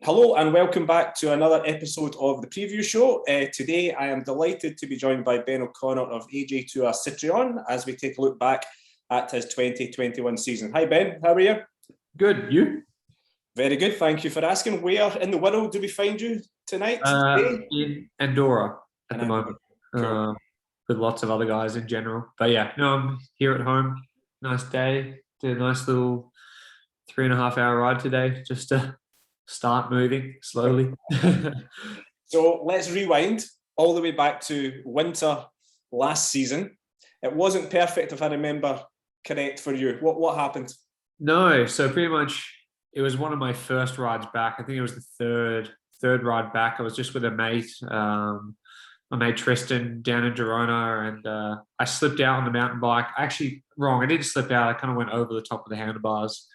Hello and welcome back to another episode of the preview show. Today I am delighted to be joined by Ben O'Connor of AG2R Citroën as we take a look back at his 2021 season. Hi Ben, how are you? Good, you? Very good, thank you for asking. Where in the world do we find you tonight? In Andorra at the moment. Cool. With lots of other guys in general. But yeah, no, I'm here at home. Nice day. Did a nice little 3.5 hour ride today just to start moving slowly. So let's rewind all the way back to winter last season. It wasn't perfect if I remember correct for you. What happened? No, so pretty much it was one of my first rides back. I think it was the third ride back. I was just with a mate, my mate Tristan down in Girona, and I slipped out on the mountain bike. Actually, wrong. I didn't slip out. I kind of went over the top of the handlebars.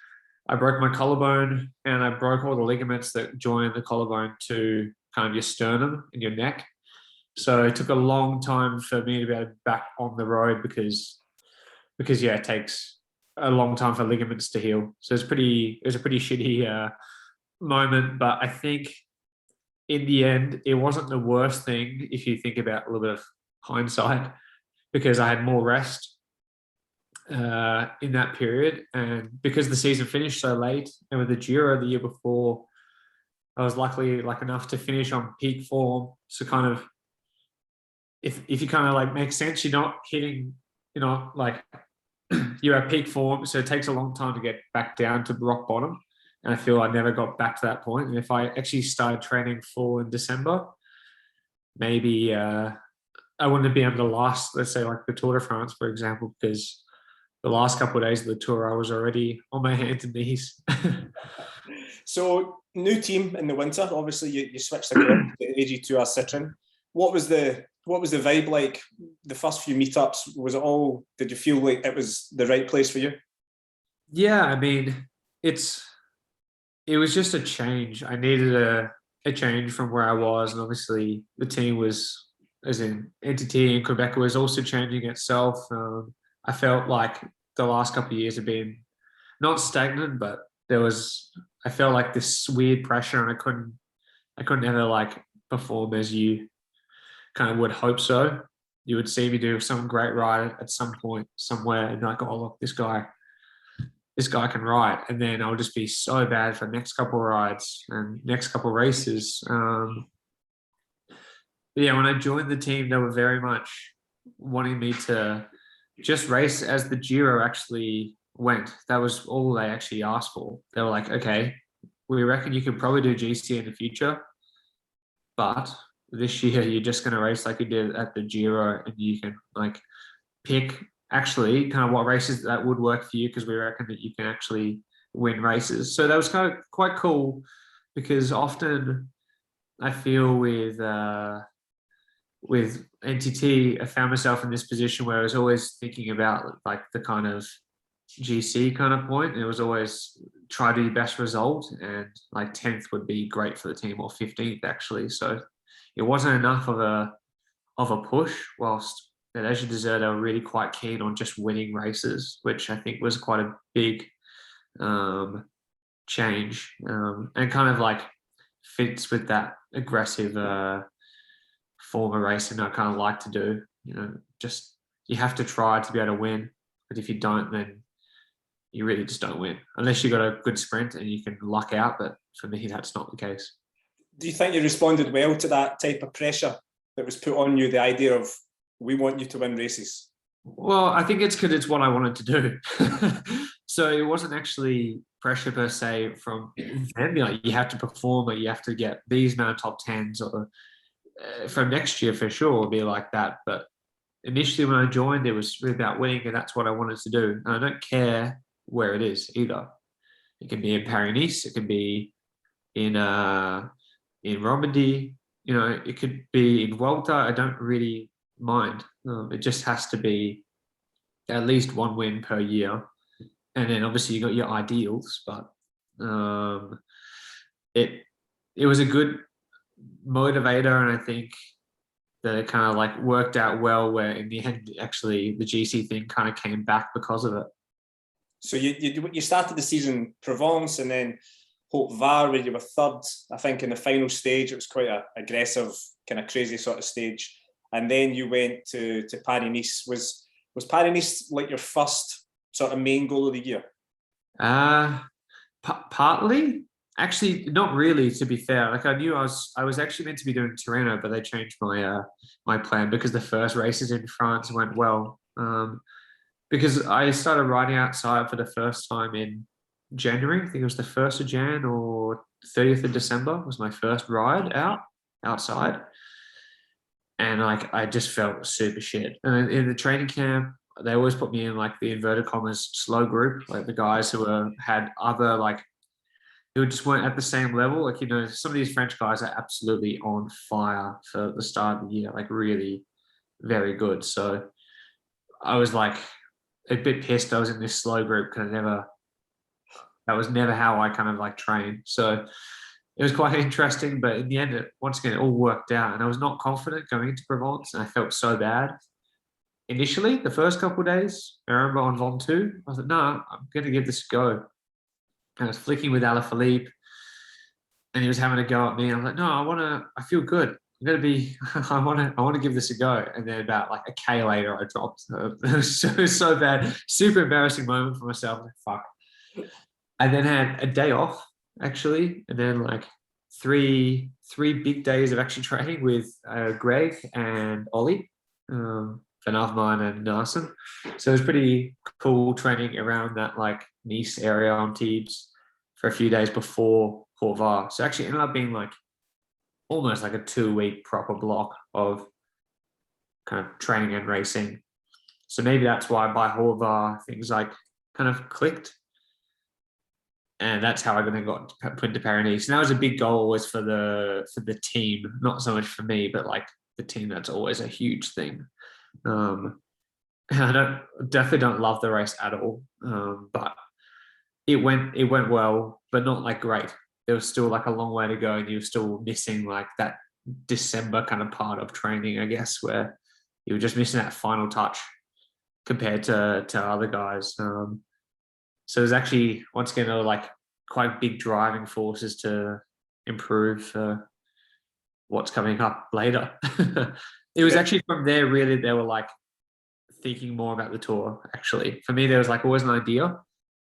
I broke my collarbone and I broke all the ligaments that join the collarbone to kind of your sternum and your neck. So it took a long time for me to be able to back on the road because yeah, it takes a long time for ligaments to heal. So it was a pretty shitty moment, but I think in the end, it wasn't the worst thing if you think about a little bit of hindsight, because I had more rest in that period, and because the season finished so late, and with the Giro the year before, I was lucky enough to finish on peak form. So kind of, if you kind of like make sense, you're not hitting, like you're at peak form, so it takes a long time to get back down to rock bottom. And I feel I never got back to that point. And if I actually started training full in December, maybe I wouldn't have been able to last, let's say, like the Tour de France, for example, because the last couple of days of the tour, I was already on my hands and knees. So, new team in the winter. Obviously, you switched across to AG2R Citroën. What was the vibe like? The first few meetups, was it all? Did you feel like it was the right place for you? Yeah, I mean, it was just a change. I needed a change from where I was, and obviously the team was, as in entity in Quebec, was also changing itself. I felt like the last couple of years have been not stagnant, but I felt like this weird pressure, and I couldn't ever like perform as you kind of would hope so. You would see me do some great ride at some point somewhere, and like, oh look, this guy can ride, and then I'll just be so bad for the next couple of rides and next couple of races. But yeah, when I joined the team, they were very much wanting me to just race as the Giro actually went. That was all they actually asked for. They were like, okay, we reckon you could probably do GC in the future, but this year you're just going to race like you did at the Giro, and you can like pick actually kind of what races that would work for you, because we reckon that you can actually win races. So that was kind of quite cool, because often I feel with NTT, I found myself in this position where I was always thinking about like the kind of GC kind of point. It was always try to do your best result, and like 10th would be great for the team, or 15th actually. So it wasn't enough of a push, whilst at Asia Desert they were really quite keen on just winning races, which I think was quite a big change, and kind of like fits with that aggressive form of racing I kind of like to do. Just you have to try to be able to win, but if you don't, then you really just don't win, unless you got a good sprint and you can luck out. But for me, that's not the case. Do you think you responded well to that type of pressure that was put on you, the idea of, we want you to win races? Well, I think it's because it's what I wanted to do. So it wasn't actually pressure per se from them. Like, you have to perform, or you have to get these amount of top tens, or from next year for sure will be like that. But initially when I joined, it was really about winning, and that's what I wanted to do. And I don't care where it is either. It can be in Paris-Nice, it can be in Romandy, it could be in Vuelta. I don't really mind. It just has to be at least one win per year. And then obviously you got your ideals, but it was a good motivator, and I think that it kind of like worked out well, where in the end actually the GC thing kind of came back because of it. So you started the season Provence, and then Hope Var, where you were third. I think in the final stage, it was quite a aggressive, kind of crazy sort of stage. And then you went to Paris-Nice. Was Paris-Nice like your first sort of main goal of the year? Partly, actually, not really. To be fair, like I knew I was actually meant to be doing Torino, but they changed my my plan because the first races in France went well. Because I started riding outside for the first time in January. I think it was the 1st of Jan or 30th of December was my first ride outside. And like I just felt super shit. And in the training camp, they always put me in like the inverted commas slow group, like the guys who had other like who just weren't at the same level. Like, you know, some of these French guys are absolutely on fire for the start of the year, like really very good. So I was like a bit pissed I was in this slow group because that was never how I kind of like trained. So it was quite interesting, but in the end, once again, it all worked out. And I was not confident going into Provence, and I felt so bad. Initially, the first couple of days, I remember on Ventoux, I was like, no, I'm going to give this a go. And I was flicking with Alaphilippe, and he was having a go at me. I'm like, no, I feel good. I'm going to be, I want to give this a go. And then about like a K later, I dropped. It was so bad. Super embarrassing moment for myself. Like, fuck. I then had a day off actually, and then like three big days of actually training with Greg and Ollie, Van Avermaet and Narsen. So it was pretty cool training around that like Nice area on Thebes for a few days before Port Var. So actually it ended up being like almost like a 2-week proper block of kind of training and racing. So maybe that's why by Port Var things like kind of clicked. And that's how I then got put into Paris-Nice. And that was a big goal always for the team, not so much for me, but like the team. That's always a huge thing. And I definitely don't love the race at all, but it went well, but not like great. There was still like a long way to go, and you were still missing like that December kind of part of training, I guess, where you were just missing that final touch compared to other guys. So there's actually, once again, like quite big driving forces to improve what's coming up later. It was actually from there, really, they were like thinking more about the tour, actually. For me, there was like always an idea.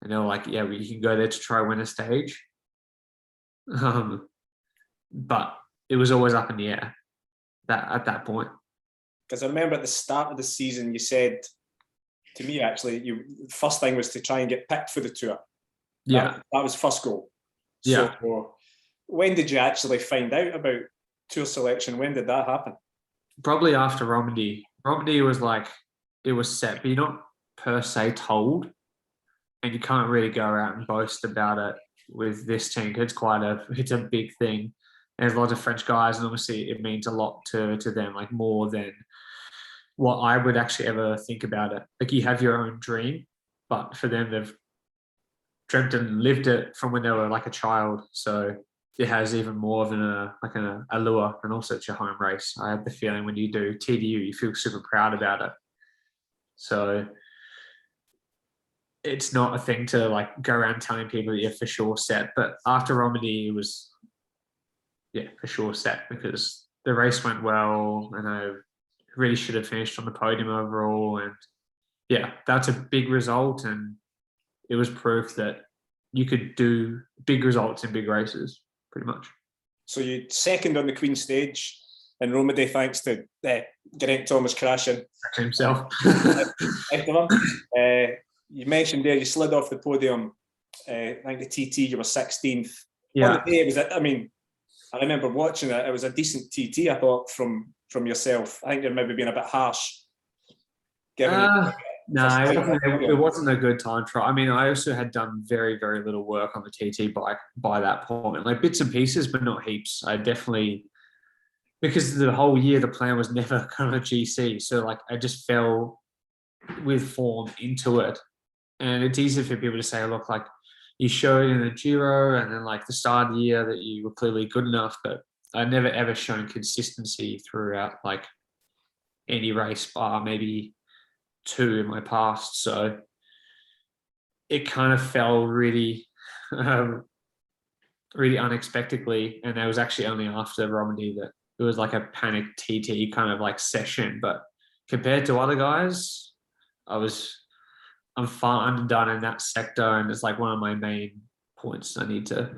And they were like, yeah, you can go there to try win a stage. But it was always up in the air at that point. Because I remember at the start of the season, you said to me, actually, the first thing was to try and get picked for the tour. Yeah. That was first goal. Yeah. So when did you actually find out about tour selection? When did that happen? Probably after Romandy. Romandy was like, it was set, but you're not per se told. And you can't really go out and boast about it with this team. It's a big thing. There's lots of French guys, and obviously it means a lot to them, like more than what I would actually ever think about it. Like you have your own dream, but for them, they've dreamt and lived it from when they were like a child. So it has even more of an allure, and also it's your home race. I have the feeling when you do TDU, you feel super proud about it. So it's not a thing to like go around telling people that you're for sure set. But after Romandy, it was, yeah, for sure set because the race went well, and I really should have finished on the podium overall. And yeah, that's a big result, and it was proof that you could do big results in big races, pretty much. So you second on the Queen stage in Romandy, thanks to Geraint Thomas crashing himself. You mentioned there you slid off the podium. I think the TT you were 16th. Yeah. On the day, I remember watching it. It was a decent TT, I thought, from yourself. I think you're maybe being a bit harsh. No, it wasn't a good time trial. I mean, I also had done very, very little work on the TT bike by that point, like bits and pieces, but not heaps. I definitely, because the whole year the plan was never kind of GC, so like I just fell with form into it, and it's easy for people to say, look, like you showed in the Giro and then like the start of the year that you were clearly good enough, but I never ever shown consistency throughout like any race bar maybe 2 in my past. So it kind of fell really really unexpectedly, and it was actually only after Romandy that it was like a panic TT kind of like session. But compared to other guys, I'm far underdone in that sector, and it's like one of my main points I need to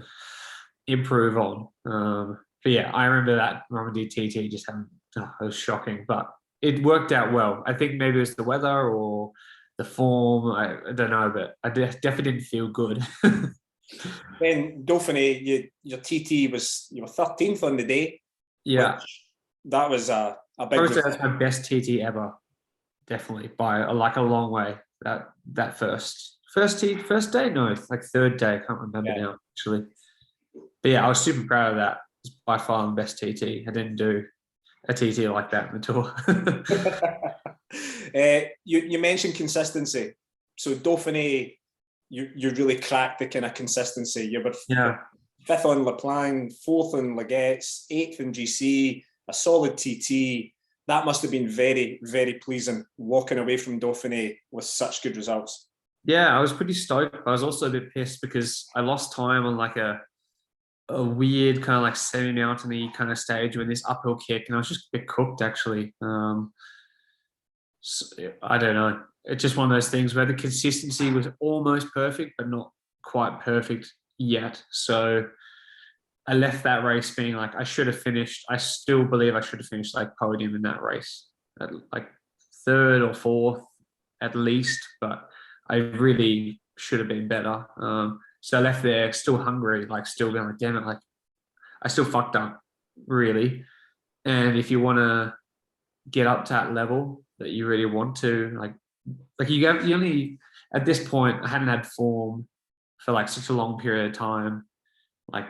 improve on. But yeah, I remember that Romandy TT just having, it was shocking, but it worked out well. I think maybe it was the weather or the form. I don't know, but I definitely didn't feel good. Then Dauphiné, your TT was, you were 13th on the day, Yeah, which that was a I big would say result. that's my best TT ever, definitely by like a long way. That first day, no, it's like third day. I can't remember Yeah. now actually. But yeah, I was super proud of that. It's by far the best TT. I didn't do a TT like that in the tour. You mentioned consistency. So Dauphiné, you really cracked the kind of consistency. You were Yeah. fifth on La Plagne, fourth on Legettes, eighth in GC, a solid TT. That must have been very, very pleasing walking away from Dauphiné with such good results. Yeah, I was pretty stoked. But I was also a bit pissed because I lost time on like a weird kind of like semi-mountainy kind of stage with this uphill kick, and I was just a bit cooked actually. So, I don't know. It's just one of those things where the consistency was almost perfect, but not quite perfect yet. So I left that race being like, I should have finished. I still believe I should have finished like podium in that race, at like third or fourth at least. But I really should have been better. So I left there still hungry, like still going like, damn it, like I still fucked up really. And if you want to get up to that level that you really want to, like you only at this point I hadn't had form for like such a long period of time, like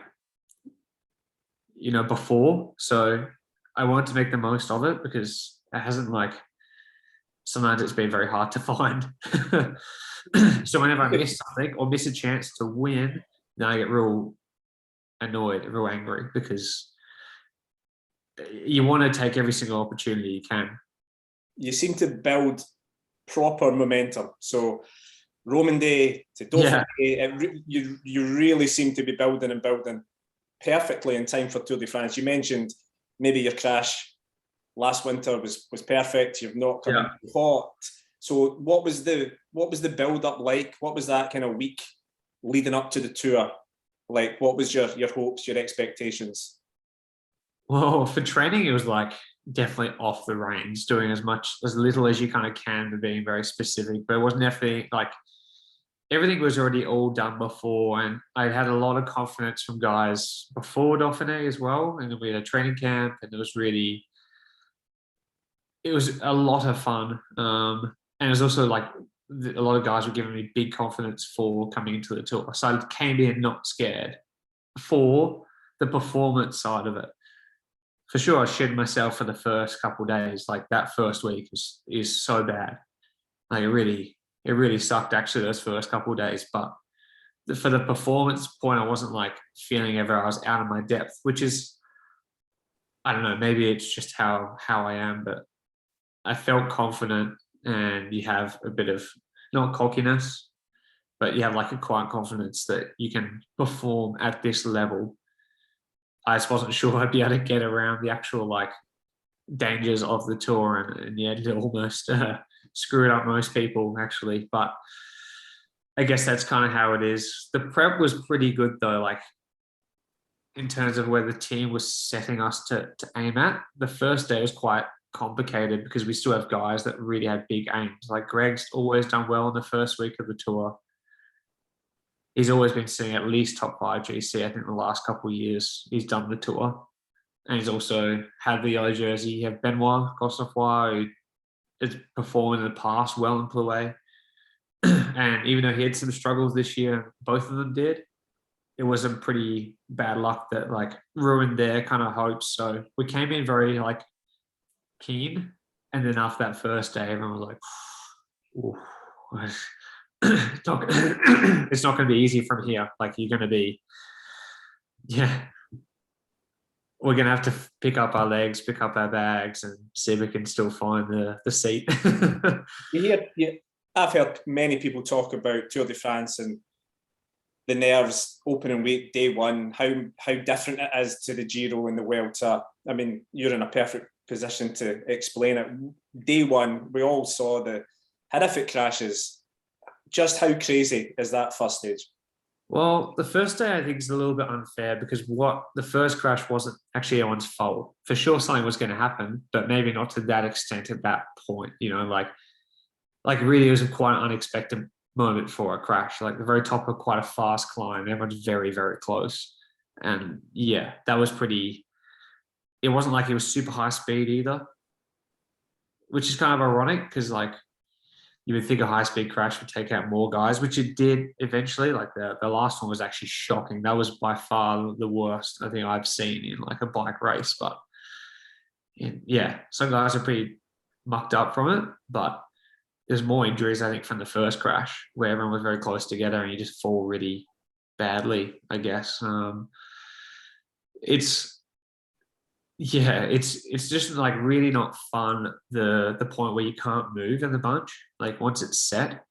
before. So I wanted to make the most of it because it hasn't like sometimes it's been very hard to find. So whenever I miss something or miss a chance to win, then I get real annoyed, real angry because you want to take every single opportunity you can. You seem to build proper momentum. So Romandy to Dauphiné, you really seem to be building and building perfectly in time for Tour de France. You mentioned maybe your crash last winter was perfect. You've not come in hot. So what was the build up like? What was that kind of week leading up to the tour like? What was your hopes, your expectations? Well, for training, it was like definitely off the reins, doing as little as you kind of can, but being very specific. But it wasn't definitely like everything was already all done before, and I had a lot of confidence from guys before Dauphiné as well. And we had a training camp, and it was a lot of fun. And it was also like a lot of guys were giving me big confidence for coming into the tour. So I came in not scared for the performance side of it. For sure, I shed myself for the first couple of days. Like that first week is so bad. Like it really sucked actually those first couple of days. But for the performance point, I wasn't like feeling ever I was out of my depth, which is, I don't know, maybe it's just how I am, but I felt confident, and you have a bit of not cockiness, but you have like a quiet confidence that you can perform at this level. I just wasn't sure I'd be able to get around the actual like dangers of the tour, and yeah, it almost screwed up most people actually. But I guess that's kind of how it is. The prep was pretty good though, like in terms of where the team was setting us to aim at. The first day was quite complicated because we still have guys that really have big aims. Like Greg's always done well in the first week of the tour. He's always been sitting at least top 5 GC. I think the last couple of years he's done the tour. And he's also had the yellow jersey. You have Benoit Cosnefroy, who has performed in the past well in Plouay. And even though he had some struggles this year, both of them did, it was a pretty bad luck that like ruined their kind of hopes. So we came in very like keen. And then after that first day, everyone was like, it's not going to be easy from here. Like you're going to be, yeah, we're going to have to pick up our legs, pick up our bags, and see if we can still find the seat. I've heard many people talk about Tour de France and the nerves opening week, day one, how different it is to the Giro and the Vuelta. I mean, you're in a perfect position to explain it. Day one, we all saw the horrific crashes. Just how crazy is that first stage? Well, the first day I think is a little bit unfair because the first crash wasn't actually anyone's fault. For sure, something was going to happen, but maybe not to that extent at that point. Like really, it was quite an unexpected moment for a crash. Like the very top of quite a fast climb, everyone's very, very close, and yeah, that was pretty. It wasn't like it was super high speed either, which is kind of ironic because like you would think a high-speed crash would take out more guys, which it did eventually. Like the last one was actually shocking. That was by far the worst I think I've seen in like a bike race. But yeah, some guys are pretty mucked up from it. But there's more injuries, I think, from the first crash where everyone was very close together and you just fall really badly, I guess. It's just like really not fun. The point where you can't move in the bunch, like once it's set,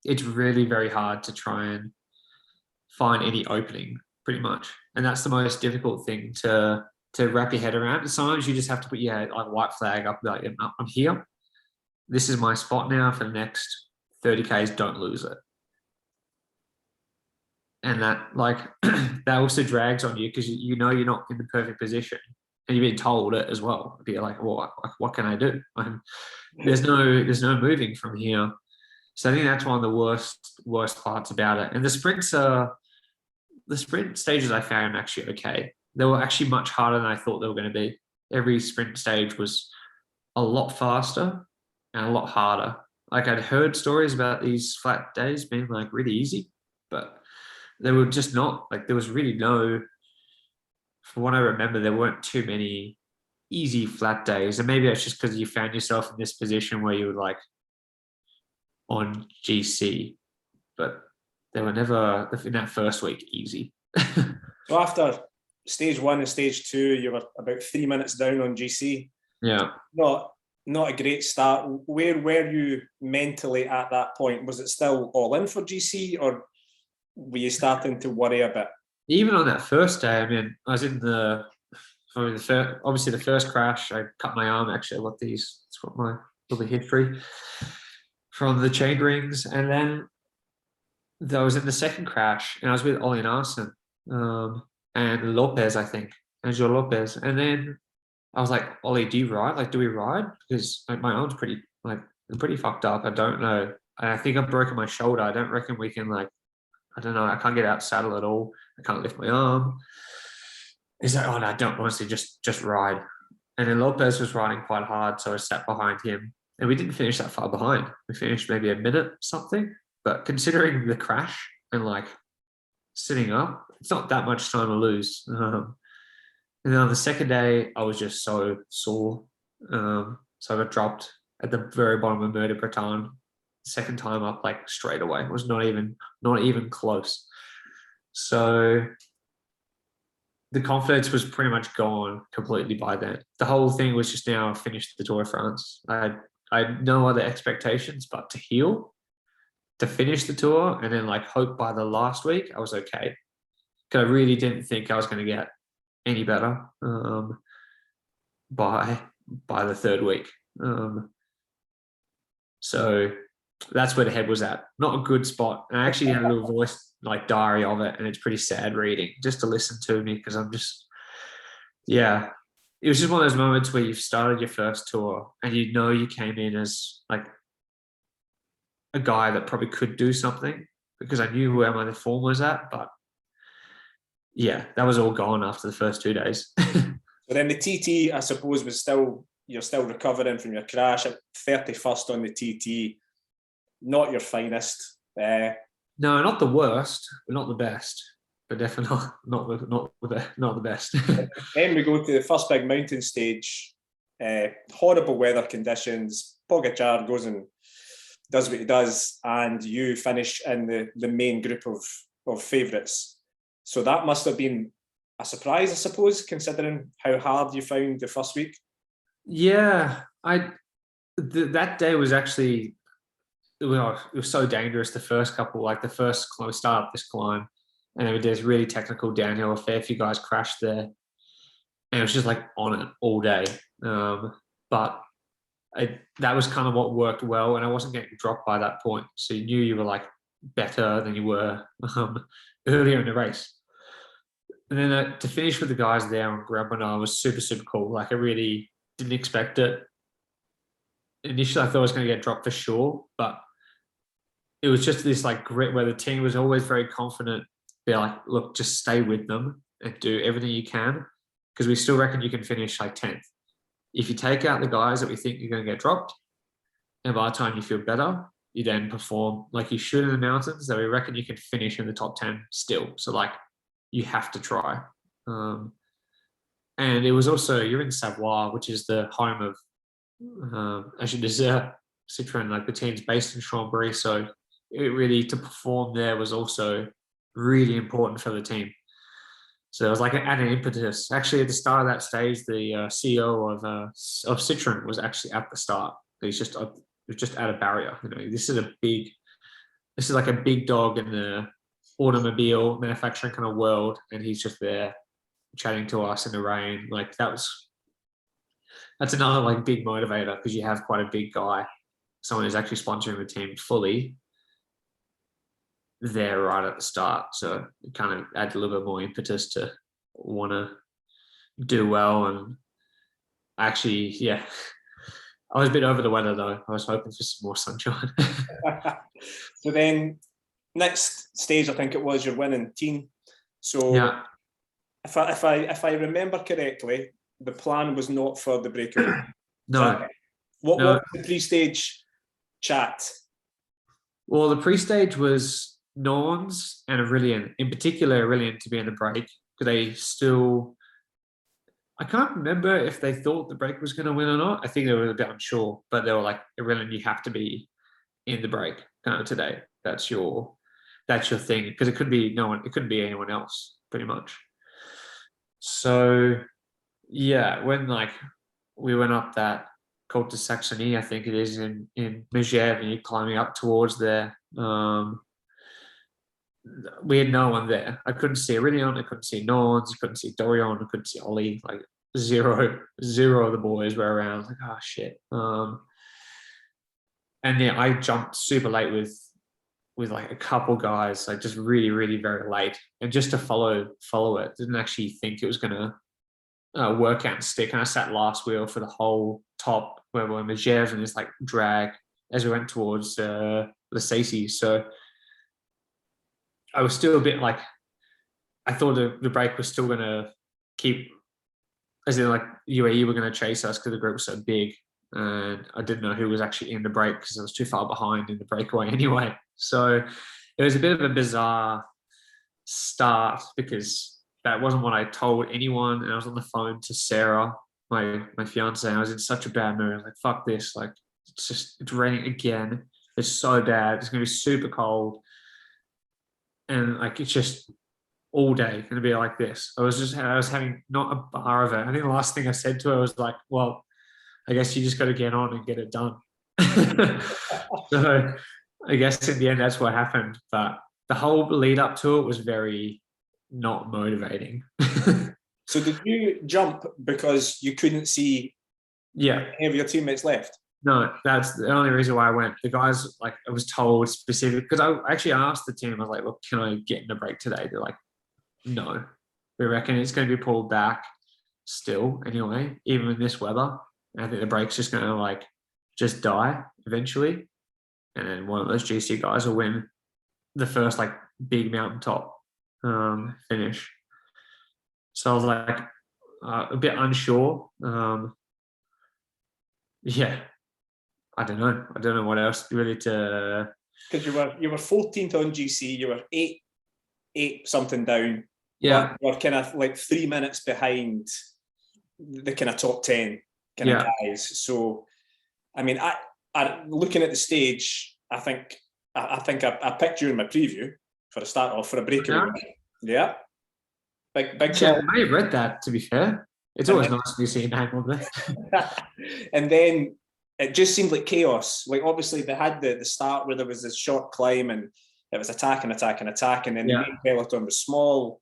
it's really very hard to try and find any opening, pretty much. And that's the most difficult thing to wrap your head around. And sometimes you just have to put your like white flag up, like I'm here. This is my spot now for the next 30 Ks. Don't lose it. And that like that also drags on you because you know you're not in the perfect position, and you're being told it as well. Be like, well, what can I do? There's no moving from here. So I think that's one of the worst parts about it. And the sprint stages I found actually okay. They were actually much harder than I thought they were going to be. Every sprint stage was a lot faster and a lot harder. Like I'd heard stories about these flat days being like really easy, but they were just not. Like there was really no, from what I remember, there weren't too many easy flat days. And maybe that's just because you found yourself in this position where you were like on GC, but they were never in that first week easy. So after stage one and stage two, you were about 3 minutes down on GC. Yeah. Not a great start. Where were you mentally at that point? Was it still all in for GC, or were you starting to worry a bit? Even on that first day, I mean, I was in obviously the first crash, I cut my arm. Actually, it's got my little history from the chain rings. And then I was in the second crash and I was with Ollie Narson and Lopez, I think, Angel Lopez. And then I was like, Ollie, do you ride? Like, do we ride? Because like, my arm's pretty fucked up. I don't know. And I think I've broken my shoulder. I don't reckon we can I don't know. I can't get out saddle at all. I can't lift my arm. He's like, oh no, don't honestly just ride. And then Lopez was riding quite hard, so I sat behind him. And we didn't finish that far behind. We finished maybe a minute something. But considering the crash and like sitting up, it's not that much time to lose. And then on the second day, I was just so sore. So I got dropped at the very bottom of Murder Breton. Second time up, like straight away. It was not even close. So the confidence was pretty much gone completely by then. The whole thing was just now finished the Tour de France. I had no other expectations but to heal, to finish the tour, and then like hope by the last week I was okay. Because I really didn't think I was going to get any better by the third week. So that's where the head was at. Not a good spot. And I actually had a little voice like diary of it, and it's pretty sad reading just to listen to me because I'm just, yeah. It was just one of those moments where you've started your first tour and you know you came in as like a guy that probably could do something because I knew where my form was at, but yeah, that was all gone after the first 2 days. But then the TT, I suppose, you're still recovering from your crash at 31st on the TT. Not your finest. No, not the worst, but not the best. But definitely not the best. Then we go to the first big mountain stage. Horrible weather conditions. Pogacar goes and does what he does, and you finish in the main group of favourites. So that must have been a surprise, I suppose, considering how hard you found the first week. Yeah, that day was actually it was so dangerous the first couple, like the first close start up this climb, and then we did this really technical downhill. A fair few guys crashed there, and it was just like on it all day. But that was kind of what worked well, and I wasn't getting dropped by that point, so you knew you were like better than you were earlier in the race. And then to finish with the guys there on Grambona was super, super cool. Like I really didn't expect it. Initially, I thought I was going to get dropped for sure, but it was just this like grit where the team was always very confident. They're like, look, just stay with them and do everything you can, because we still reckon you can finish like 10th. If you take out the guys that we think you're going to get dropped, and by the time you feel better, you then perform like you should in the mountains, that we reckon you can finish in the top 10 still. So like, you have to try. And it was also, you're in Savoie, which is the home of actually Desert Citroën, like the team's based in Chambéry. So it really, to perform there was also really important for the team. So it was like an impetus. Actually, at the start of that stage, the CEO of Citroën was actually at the start. He's just at a barrier. You know, this is like a big dog in the automobile manufacturing kind of world, and he's just there chatting to us in the rain. Like that's another like big motivator, because you have quite a big guy, someone who's actually sponsoring the team fully there right at the start. So it kind of adds a little bit more impetus to want to do well. And actually, yeah, I was a bit over the weather though. I was hoping for some more sunshine. So then next stage, I think it was, you're winning team. So yeah. if I remember correctly, the plan was not for the breakaway. No. What was the pre-stage chat? Well, the pre-stage was Norns and Aurelian, in particular Aurelian, to be in the break, because they still, I can't remember if they thought the break was going to win or not. I think they were a bit unsure, but they were like, Aurelian, you have to be in the break kind of today. That's your thing, because it could be no one, it couldn't be anyone else pretty much. So yeah, when like we went up that Côte de Saxony, I think it is in Megève, and you're climbing up towards there, we had no one there. I couldn't see Aurelian, I couldn't see Nons, I couldn't see Dorian, I couldn't see Ollie. Like zero of the boys were around. Like, oh shit. And yeah, I jumped super late with like a couple guys, like just really, really very late, and just to follow it. Didn't actually think it was gonna work out and stick. And I sat last wheel for the whole top where we're in Megève, and this like drag as we went towards the Sacy. So I was still a bit like, I thought the break was still gonna keep, as in like UAE were gonna chase us because the group was so big. And I didn't know who was actually in the break because I was too far behind in the breakaway anyway. So it was a bit of a bizarre start, because that wasn't what I told anyone. And I was on the phone to Sarah, my fiance, and I was in such a bad mood. I was like, fuck this. Like, it's raining again. It's so bad. It's going to be super cold. And like, it's just all day going to be like this. I was having not a bar of it. I think the last thing I said to her was like, well, I guess you just got to get on and get it done. So I guess in the end, that's what happened. But the whole lead up to it was very not motivating. So did you jump because you couldn't see any of your teammates left? No, that's the only reason why I went. The guys, like, I was told specific, because I actually asked the team, I was like, look, can I get in a break today? They're like, no. We reckon it's going to be pulled back still anyway, even in this weather. And I think the break's just going to like just die eventually. And then one of those GC guys will win the first like big mountaintop finish. So I was like a bit unsure. Yeah, I don't know what else really to. Because you were 14th on GC, you were eight something down. Yeah, you were kind of like 3 minutes behind the kind of top 10 kind of guys. So, I mean, I looking at the stage, I think I picked you in my preview for a start off for a breakaway. Yeah. Big yeah, I may have read that, to be fair. It's always nice to see an name on there. And then it just seemed like chaos. Like obviously they had the start where there was this short climb and it was attack and attack and attack, and then the main peloton was small,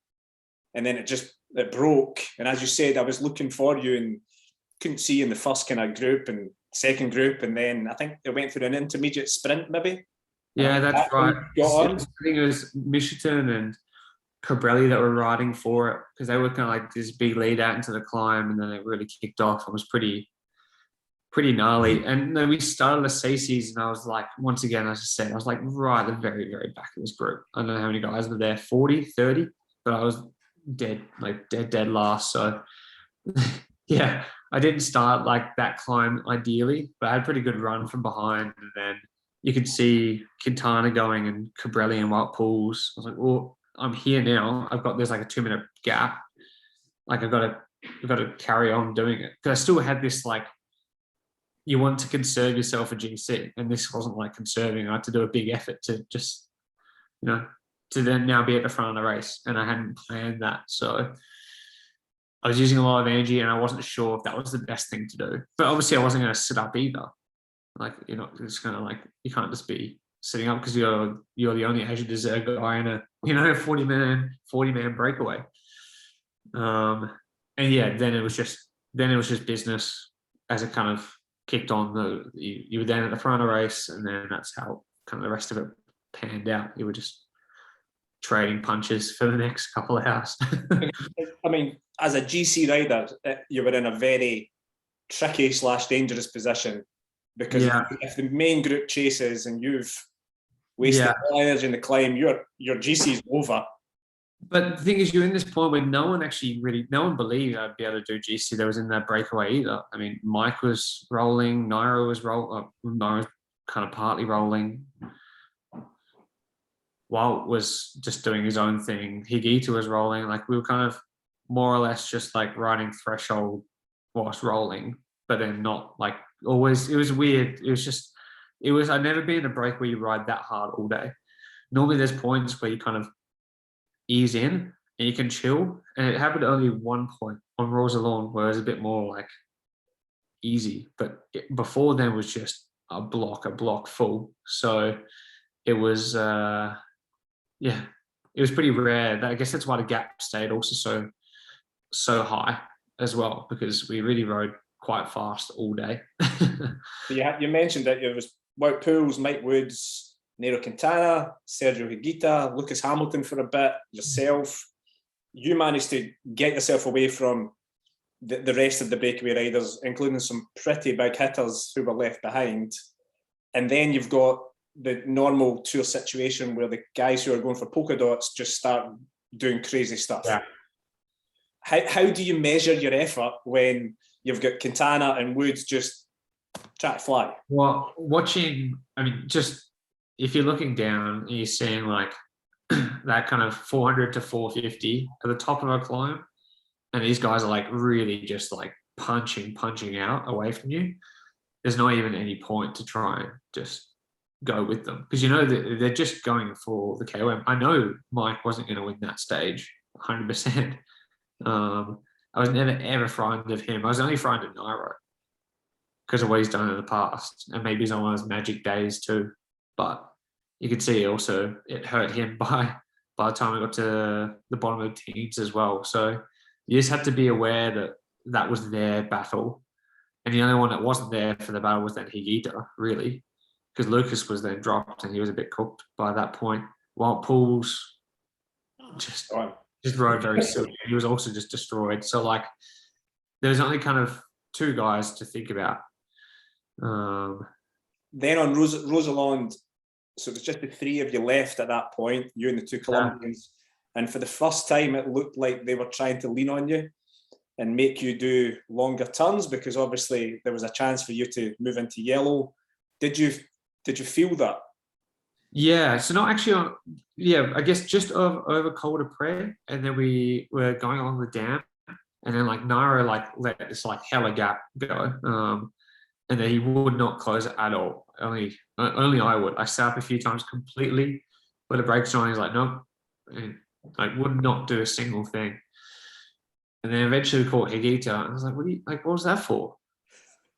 and then it broke. And as you said, I was looking for you and couldn't see in the first kind of group and second group, and then I think it went through an intermediate sprint maybe. Yeah, that's right. Got on. I think it was Michigan and Cabrelli that were riding for it because they were kind of like this big lead out into the climb, and then it really kicked off. It was pretty gnarly. And then we started the CCs, and I was like, once again, as I said, I was like right at the very, very back of this group. I don't know how many guys were there, 40, 30, but I was dead last. So yeah, I didn't start like that climb ideally, but I had a pretty good run from behind. And then you could see Quintana going and Cabrelli and Wild Pools. I was like, well, I'm here now. There's like a 2-minute gap. Like I've got to carry on doing it. Because I still had this like, you want to conserve yourself for GC, and this wasn't like conserving. I had to do a big effort to just, to then now be at the front of the race, and I hadn't planned that. So I was using a lot of energy, and I wasn't sure if that was the best thing to do. But obviously I wasn't going to sit up either. Like, it's kind of like, you can't just be sitting up because you're the only Asia Desert guy in a 40-man breakaway. And yeah, then it was just business as it kind of kicked on. You were then at the front of the race, and then that's how kind of the rest of it panned out. You were just trading punches for the next couple of hours. I mean, as a GC rider, you were in a very tricky / dangerous position, because if the main group chases and you've wasted all energy in the climb, your GC's over. But the thing is, you're in this point where no one believed I'd be able to do GC that was in that breakaway either. I mean, Mike was rolling, Nairo was rolling, Nairo was kind of partly rolling. Walt was just doing his own thing. Higuita was rolling. Like, we were kind of more or less just like riding threshold whilst rolling, but then not like always. It was weird. I'd never been in a break where you ride that hard all day. Normally there's points where you kind of ease in and you can chill. And it happened only one point on Rosalorn where it was a bit more like easy. But before then was just a block full. So it was, it was pretty rare. I guess that's why the gap stayed also so high as well, because we really rode quite fast all day. You mentioned that it was Wout Poels, Mike Woods, Nairo Quintana, Sergio Higuita, Lucas Hamilton for a bit, yourself. You managed to get yourself away from the rest of the breakaway riders, including some pretty big hitters who were left behind. And then you've got the normal tour situation where the guys who are going for polka dots just start doing crazy stuff. Yeah. How do you measure your effort when you've got Quintana and Woods just try to fly? Well, just if you're looking down and you're seeing like that kind of 400 to 450 at the top of a climb, and these guys are like really just like punching out away from you, there's not even any point to try and just go with them, because that they're just going for the KOM. I know Mike wasn't going to win that stage 100%. I was never ever frightened of him. I was only frightened of Nairo because of what he's done in the past, and maybe he's on one of his magic days too. But you could see also it hurt him by the time we got to the bottom of the teams as well. So you just had to be aware that was their battle, and the only one that wasn't there for the battle was then Higuita, really, because Lucas was then dropped and he was a bit cooked by that point. While Pools just rode very silly. He was also just destroyed. So like, there was only kind of two guys to think about. Then on Rosalond, so it was just the three of you left at that point, you and the two Colombians. Yeah. And for the first time, it looked like they were trying to lean on you and make you do longer turns, because obviously there was a chance for you to move into yellow. Did you feel that? Yeah, so not actually on, I guess just over Col de Pre, and then we were going along the dam, and then like Nairo like let this like hella gap go, and then he would not close it at all. Only I would. I sat up a few times completely, but the brakes on. He's like, nope, and like would not do a single thing. And then eventually we caught Higuita, and I was like, what was that for?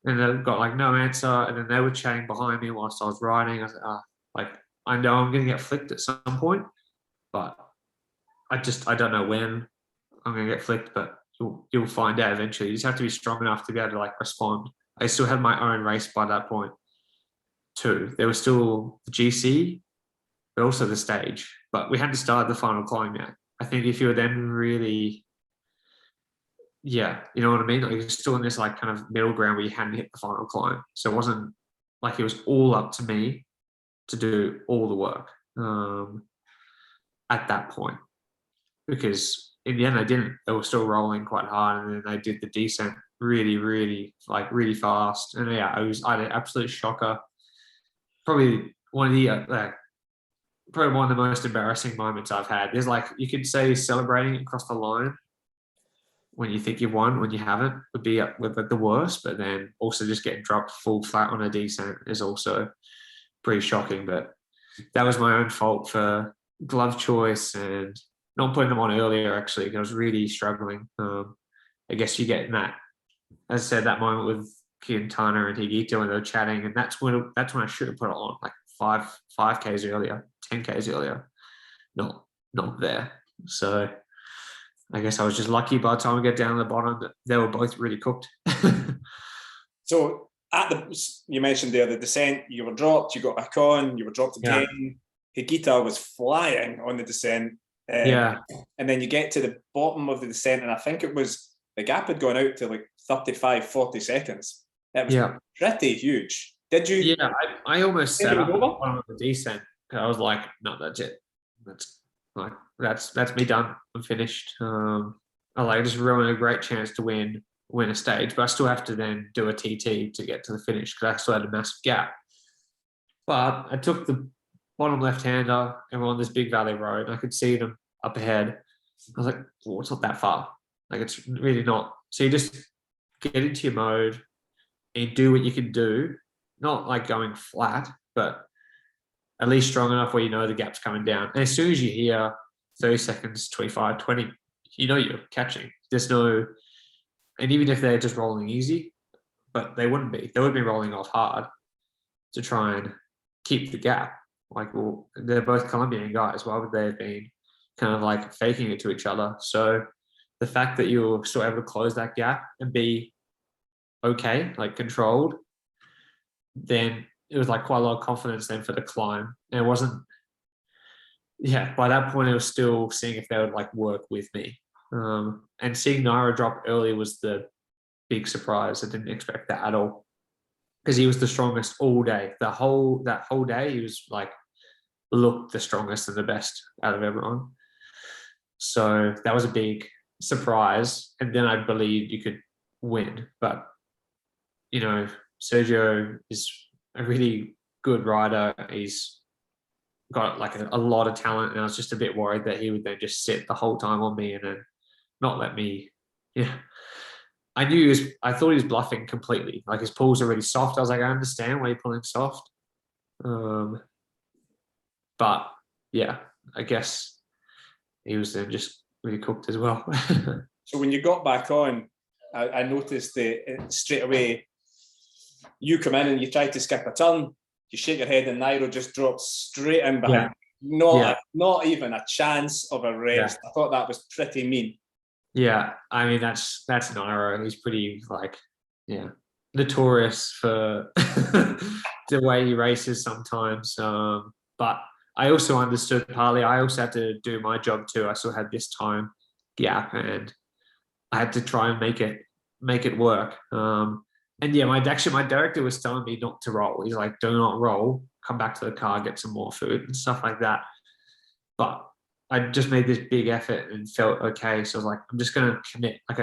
and they got like no answer, and then they were chatting behind me whilst I was riding. I was like, like I know I'm going to get flicked at some point, but I don't know when I'm going to get flicked, but you'll find out eventually. You just have to be strong enough to be able to like respond. I still had my own race by that point too. There was still the GC, but also the stage. But we hadn't started the final climb yet. I think if you were then really, yeah, you know what I mean? Like you're still in this like kind of middle ground where you hadn't hit the final climb. So it wasn't like it was all up to me to do all the work at that point. Because in the end they didn't. They were still rolling quite hard, and then they did the descent really, really really fast. And yeah, I had an absolute shocker. Probably one of the probably one of the most embarrassing moments I've had. There's like you could say celebrating across the line when you think you've won when you haven't would be with the worst, but then also just getting dropped full flat on a descent is also pretty shocking. But that was my own fault for glove choice and not putting them on earlier, actually, because I was really struggling. I guess you get in that, as I said, that moment with Quintana and Higito when they were chatting, and that's when I should have put it on like 5Ks earlier, 10Ks earlier. Not there. So I guess I was just lucky by the time we get down to the bottom that they were both really cooked. So you mentioned there the descent, you were dropped, you got back on, you were dropped again. Yeah. Higita was flying on the descent. Yeah. And then you get to the bottom of the descent, and I think it was the gap had gone out to like 35, 40 seconds. It was pretty huge. Did you? Yeah, I almost set up on the descent. I was like, no, that's it. That's me done. I'm finished. I just ruined a great chance to win a stage, but I still have to then do a TT to get to the finish because I still had a massive gap. But I took the bottom left-hander and we're on this big valley road. And I could see them up ahead. I was like, well, it's not that far. Like, it's really not. So you just get into your mode and do what you can do. Not like going flat, but at least strong enough where you know the gap's coming down. And as soon as you hear 30 seconds, 25, 20, you know you're catching. There's no, and even if they're just rolling easy, but they wouldn't be. They would be rolling off hard to try and keep the gap. Like, well, they're both Colombian guys. Why would they have been kind of like faking it to each other? So the fact that you're still able to close that gap and be okay, like controlled, then it was like quite a lot of confidence then for the climb. And it wasn't, by that point, it was still seeing if they would like work with me. And seeing Naira drop early was the big surprise. I didn't expect that at all because he was the strongest all day. That whole day, he was like, looked the strongest and the best out of everyone. So that was a big surprise. And then I believed you could win. But, Sergio is a really good rider. He's got like a lot of talent. And I was just a bit worried that he would then just sit the whole time on me and then not let me, I thought he was bluffing completely. Like his pull's already soft. I was like, I understand why you're pulling soft. But yeah, I guess he was then just really cooked as well. So when you got back on, I noticed that straight away you come in and you try to skip a turn, you shake your head and Nairo just drops straight in behind. Not even a chance of a rest. I thought that was pretty mean. Yeah, I mean that's Nairo. He's pretty notorious for the way he races sometimes. But I also understood partly. I also had to do my job too. I still had this time gap, and I had to try and make it work. And yeah, my director was telling me not to roll. He's like, "Do not roll. Come back to the car, get some more food and stuff like that." But I just made this big effort and felt okay. So I was like, I'm just going to commit. Like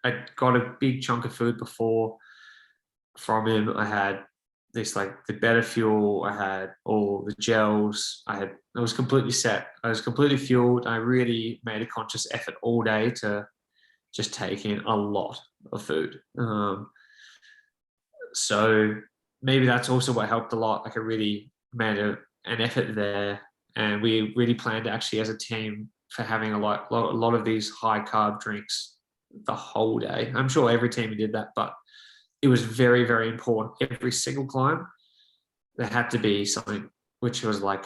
I got a big chunk of food before from him. I had this like the better fuel. I had all the gels. I was completely set. I was completely fueled. I really made a conscious effort all day to just take in a lot of food. So maybe that's also what helped a lot. Like I really made an effort there. And we really planned actually as a team for having a lot of these high carb drinks the whole day. I'm sure every team did that, but it was very, very important. Every single climb, there had to be something which was like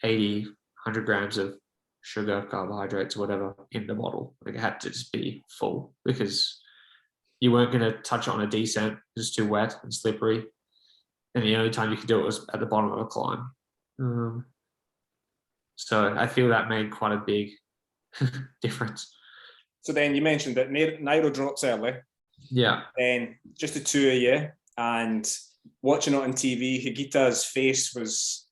80, 100 grams of sugar, carbohydrates, whatever in the bottle. Like it had to just be full because you weren't going to touch it on a descent. It was too wet and slippery. And the only time you could do it was at the bottom of a climb. So I feel that made quite a big difference. So then you mentioned that Nairo drops early. Yeah. Then just the two of you, and watching it on TV, Higita's face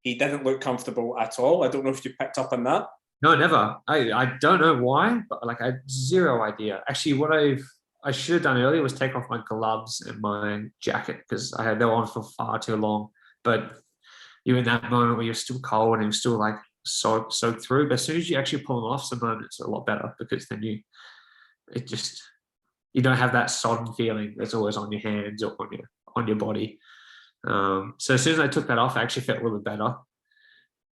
he didn't look comfortable at all. I don't know if you picked up on that. No, never. I don't know why, but like I had zero idea. Actually, what I should have done earlier was take off my gloves and my jacket because they were on for far too long. But you're in that moment where you're still cold and you're still like soaked through. But as soon as you actually pull them off, some moments are a lot better because then you don't have that sodden feeling that's always on your hands or on your body. So as soon as I took that off, I actually felt a little bit better.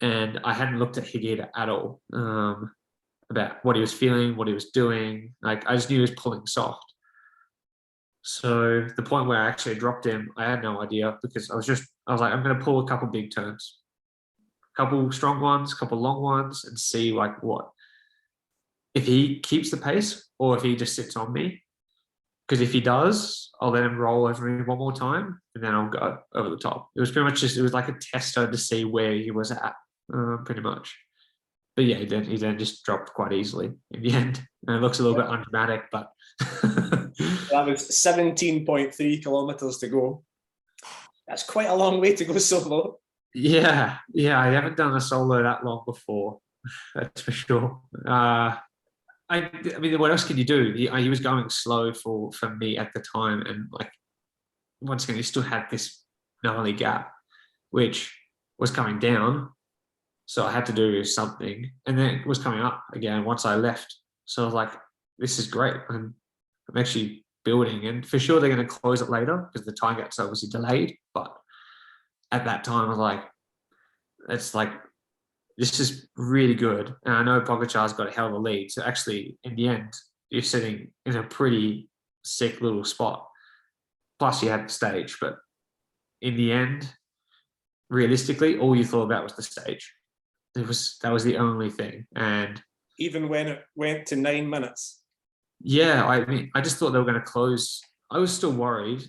And I hadn't looked at Higita at all about what he was feeling, what he was doing. Like I just knew he was pulling soft. So the point where I actually dropped him, I had no idea because I was like, I'm going to pull a couple big turns, a couple strong ones, a couple long ones, and see like if he keeps the pace or if he just sits on me. Because if he does, I'll let him roll over me one more time and then I'll go over the top. It was pretty much it was like a tester to see where he was at, pretty much. But yeah, he then just dropped quite easily in the end. And it looks a little bit undramatic, but that was 17.3 kilometers to go. That's quite a long way to go solo. Yeah, I haven't done a solo that long before. That's for sure. I mean, what else can you do? He was going slow for me at the time, and like once again, he still had this gnarly gap, which was coming down. So I had to do something, and then it was coming up again once I left. So I was like, "This is great. I'm actually building, and for sure they're going to close it later because the time gap's obviously delayed." But at that time, I was like, "It's like." This is really good. And I know Pogacar's got a hell of a lead. So actually, in the end, you're sitting in a pretty sick little spot. Plus, you had the stage. But in the end, realistically, all you thought about was the stage. That was the only thing. And even when it went to 9 minutes. Yeah, I mean, I just thought they were going to close. I was still worried.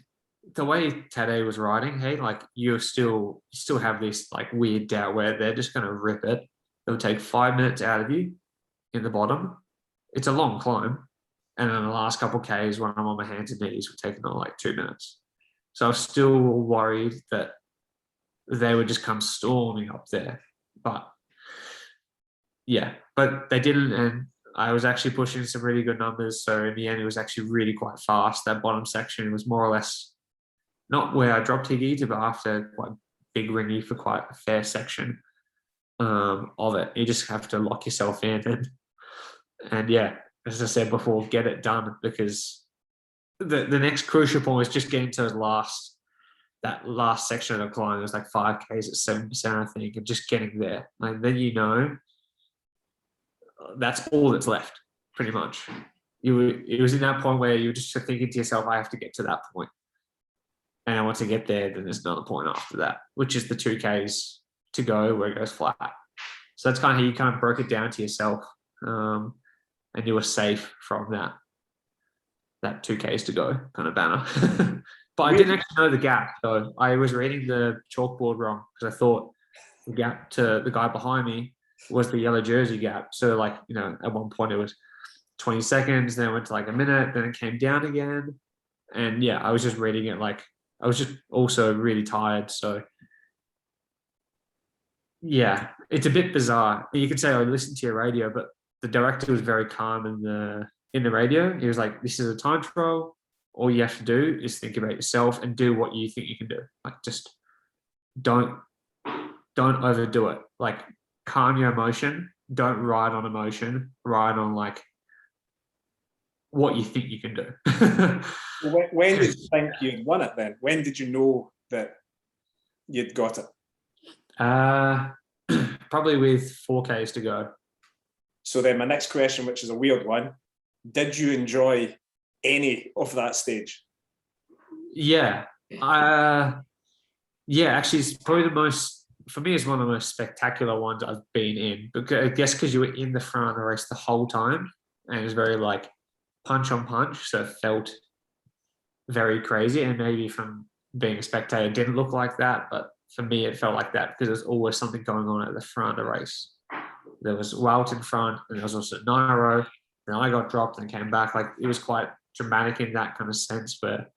The way Tadej was riding, hey, like you still have this like weird doubt where they're just going to rip it. They'll take 5 minutes out of you in the bottom. It's a long climb, and then the last couple of Ks when I'm on my hands and knees were taking on like 2 minutes. So I was still worried that they would just come storming up there, but yeah, but they didn't, and I was actually pushing some really good numbers. So in the end, it was actually really quite fast. That bottom section was more or less not where I dropped Higita, but after quite big ringy for quite a fair section of it. You just have to lock yourself in and yeah, as I said before, get it done because the next crucial point was just getting to that last section of the climb. It was like 5Ks at 7%, I think, and just getting there. Like then that's all that's left, pretty much. It was in that point where you were just thinking to yourself, I have to get to that point. And I want to get there, then there's another point after that, which is the 2Ks to go where it goes flat. So that's kind of how you kind of broke it down to yourself. And you were safe from that 2Ks to go kind of banner. But I didn't actually know the gap. So I was reading the chalkboard wrong because I thought the gap to the guy behind me was the yellow jersey gap. So like, at one point it was 20 seconds, then it went to like a minute, then it came down again. And yeah, I was just reading it like, I was just also really tired. So yeah, it's a bit bizarre. You could say I listened to your radio, but the director was very calm in the radio. He was like, this is a time trial. All you have to do is think about yourself and do what you think you can do. Like just don't overdo it. Like calm your emotion. Don't ride on emotion. Ride on like what you think you can do. When did you think you'd won it then? When did you know that you'd got it? Probably with 4Ks to go. So then my next question, which is a weird one, did you enjoy any of that stage? Yeah. Yeah, actually, it's probably for me, it's one of the most spectacular ones I've been in. Because I guess because you were in the front of the race the whole time, and it was very like punch on punch, so it felt very crazy. And maybe from being a spectator, it didn't look like that, but for me, it felt like that because there's always something going on at the front of the race. There was Walt in front, and there was also Nairo. And I got dropped and came back. Like it was quite dramatic in that kind of sense where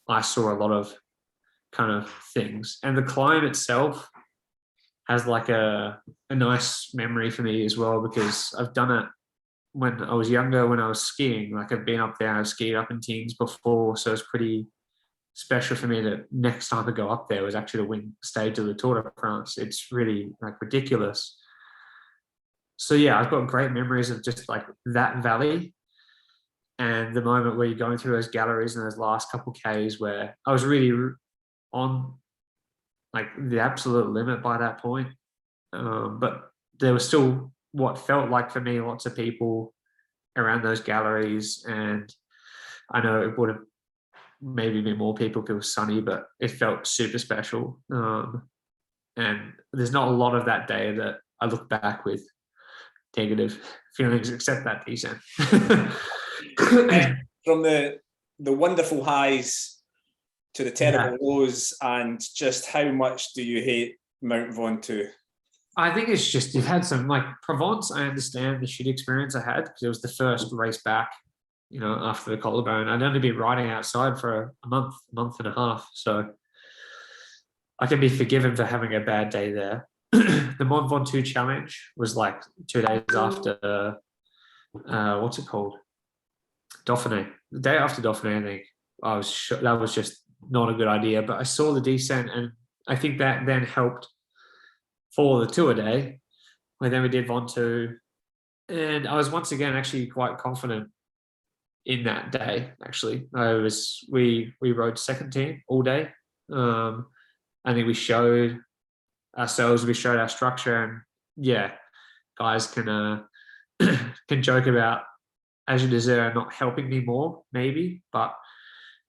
I saw a lot of kind of things. And the climb itself has like a nice memory for me as well because I've done it when I was younger, when I was skiing. Like I've been up there, I've skied up in teams before, so it's pretty special for me that next time I go up there was actually the win stage of the Tour de France. It's really like ridiculous. So yeah, I've got great memories of just like that valley and the moment where you're going through those galleries and those last couple Ks where I was really on like the absolute limit by that point. But there was still what felt like for me lots of people around those galleries, and I know it would have maybe been more people if it was sunny, but it felt super special. And there's not a lot of that day that I look back with negative feelings, except that descent. From the wonderful highs to the terrible Yeah. lows, and just how much do you hate Mount Ventoux? I think it's just you've had some like Provence. I understand the shit experience I had because it was the first race back, after the collarbone. I'd only been riding outside for a month and a half, so I can be forgiven for having a bad day there. The Mont Ventoux challenge was like 2 days after what's it called? Dauphiné. The day after Dauphiné, I think I was that was just not a good idea. But I saw the descent, and I think that then helped for the Tour day, where then we did Ventoux, and I was once again actually quite confident in that day. Actually, we rode second team all day. I think we showed ourselves, we showed our structure, and yeah, guys can can joke about as you deserve not helping me more, maybe, but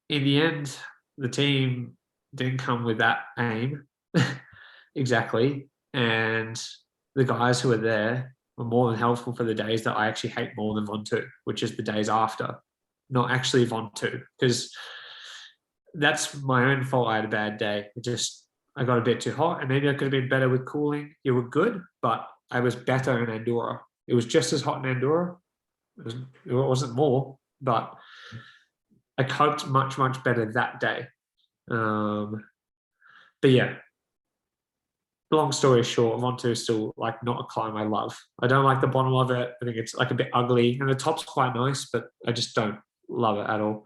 in the end, the team didn't come with that aim exactly, and the guys who were there were more than helpful for the days that I actually hate more than Ventoux, which is the days after, not actually Ventoux, because that's my own fault. I had a bad day. I got a bit too hot, and maybe I could have been better with cooling. You were good, but I was better in Andorra. It was just as hot in Andorra. It wasn't more, but I coped much, much better that day. But yeah, long story short, Ventoux is still like not a climb I love. I don't like the bottom of it. I think it's like a bit ugly, and the top's quite nice, but I just don't love it at all.